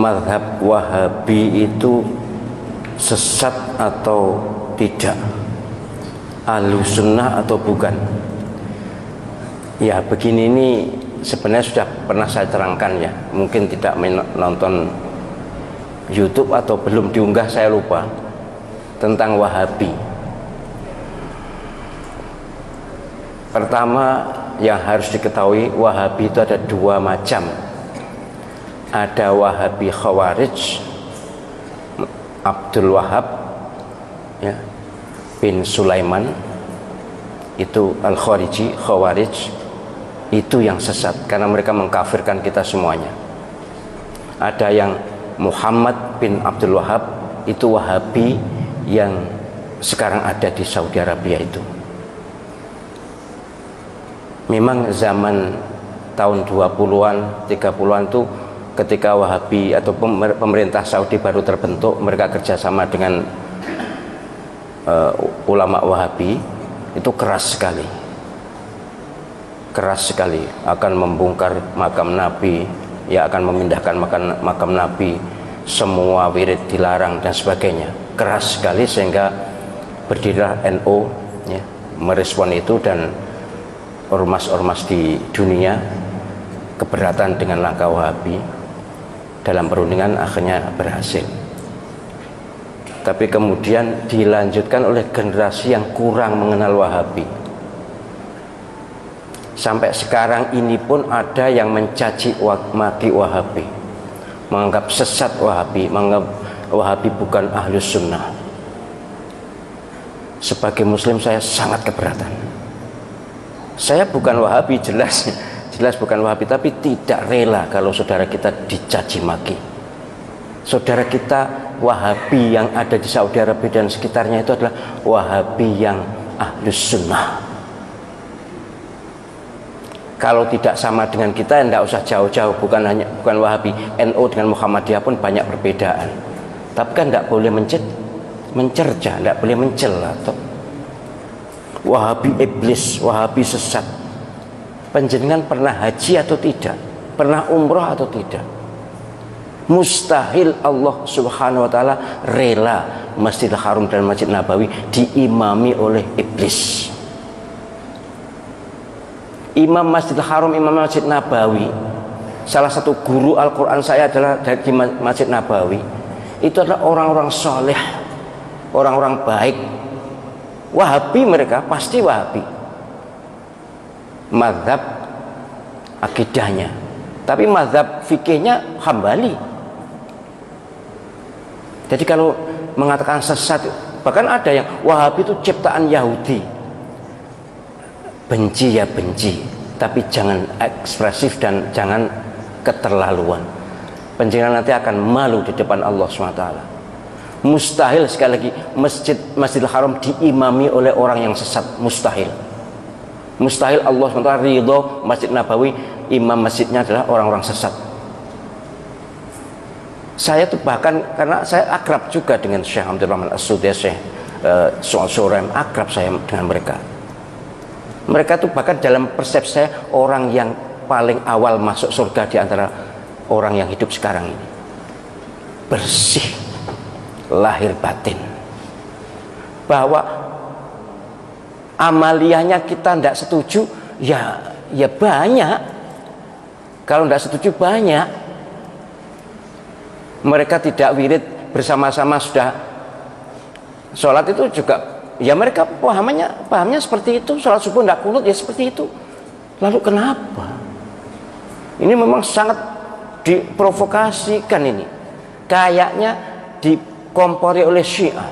mazhab Wahabi itu sesat atau tidak, Ahlussunnah atau bukan? Ya begini, ini sebenarnya sudah pernah saya terangkan ya, mungkin tidak menonton YouTube atau belum diunggah, saya lupa, tentang Wahabi. Pertama yang harus diketahui, Wahabi itu ada dua macam. Ada Wahabi Khawarij, Abdul Wahab ya, bin Sulaiman, itu Al-Khariji, Khawarij, itu yang sesat karena mereka mengkafirkan kita semuanya. Ada yang Muhammad bin Abdul Wahab, itu Wahabi yang sekarang ada di Saudi Arabia. Itu memang zaman tahun 20-an 30-an itu ketika Wahabi atau pemerintah Saudi baru terbentuk, mereka kerjasama dengan ulama Wahabi, itu keras sekali akan membongkar makam Nabi ya, akan memindahkan makam Nabi, semua wirid dilarang dan sebagainya, keras sekali, sehingga berdirilah NU ya, merespon itu, dan ormas-ormas di dunia keberatan dengan langkah Wahabi. Dalam perundingan akhirnya berhasil, tapi kemudian dilanjutkan oleh generasi yang kurang mengenal Wahabi. Sampai sekarang ini pun ada yang mencaci maki Wahabi, menganggap sesat Wahabi, menganggap Wahabi bukan Ahlus Sunnah. Sebagai Muslim saya sangat keberatan. Saya bukan Wahabi, jelas bukan Wahabi, tapi tidak rela kalau saudara kita dicaci maki. Saudara kita Wahabi yang ada di Saudi Arabia dan sekitarnya itu adalah Wahabi yang Ahlus Sunnah. Kalau tidak sama dengan kita, tidak usah jauh-jauh, bukan Wahabi, NU dengan Muhammadiyah pun banyak perbedaan. Tapi kan tidak boleh mencerca, tidak boleh mencela. Wahabi iblis, Wahabi sesat. Panjenengan pernah haji atau tidak? Pernah umroh atau tidak? Mustahil Allah Subhanahu wa ta'ala rela Masjidil Haram dan Masjid Nabawi diimami oleh iblis. Imam Masjidil Haram, Imam Masjid Nabawi, salah satu guru Al-Quran saya adalah dari Masjid Nabawi. Itu adalah orang-orang soleh, orang-orang baik. Wahabi mereka, pasti Wahabi mazhab akidahnya, tapi mazhab fikihnya Hambali. Jadi kalau mengatakan sesat, bahkan ada yang Wahabi itu ciptaan Yahudi. Benci ya benci, tapi jangan ekspresif dan jangan keterlaluan. Panjenengan nanti akan malu di depan Allah SWT. Mustahil, sekali lagi, Masjidil Haram diimami oleh orang yang sesat, mustahil. Mustahil Allah SWT ridho Masjid Nabawi, imam masjidnya adalah orang-orang sesat. Saya tuh bahkan, karena saya akrab juga dengan Syekh Abdul Rahman As-Sudais, Syekh Surem, akrab saya dengan mereka. Mereka tuh bahkan dalam persepsi saya orang yang paling awal masuk surga di antara orang yang hidup sekarang ini. Bersih lahir batin. Bahwa amaliyahnya kita tidak setuju, ya banyak. Kalau tidak setuju banyak. Mereka tidak wirid bersama-sama sudah sholat itu juga. Ya mereka pahamnya seperti itu. Sholat subuh tidak kunut ya seperti itu. Lalu kenapa? Ini memang sangat diprovokasikan ini. Kayaknya dikompori oleh Syiah.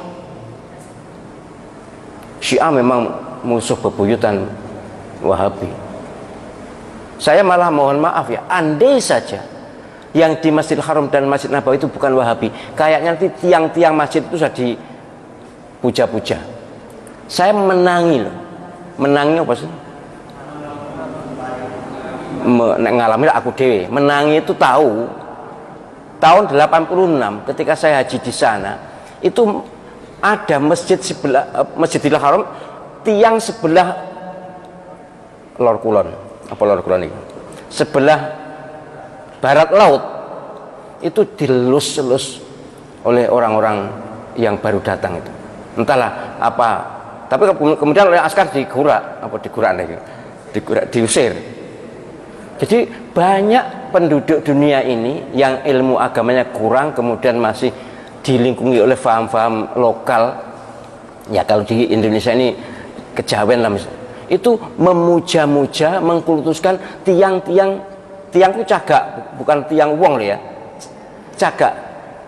Syiah memang musuh bebuyutan Wahabi. Saya malah mohon maaf ya, andai saja yang di Masjidil Haram dan Masjid Nabawi itu bukan Wahabi, kayaknya nanti tiang-tiang masjid itu sudah dipuja-puja. Saya menangi loh. Menangi apa sih? Ngalami aku dewe. Menangi itu tahu. Tahun 86 ketika saya haji di sana, itu ada masjid sebelah Masjidil Haram, tiang sebelah Lor Kulon. Apa Lor Kulon ini? Sebelah barat laut. itu dilus-lus oleh orang-orang yang baru datang itu, entahlah apa. Tapi kemudian oleh askar diusir. Jadi banyak penduduk dunia ini yang ilmu agamanya kurang, kemudian masih dilingkungi oleh faham-faham lokal. Ya kalau di Indonesia ini kejawen lah misalnya, itu memuja-muja, mengkultuskan tiangku cagak, bukan tiang wong ya, cagak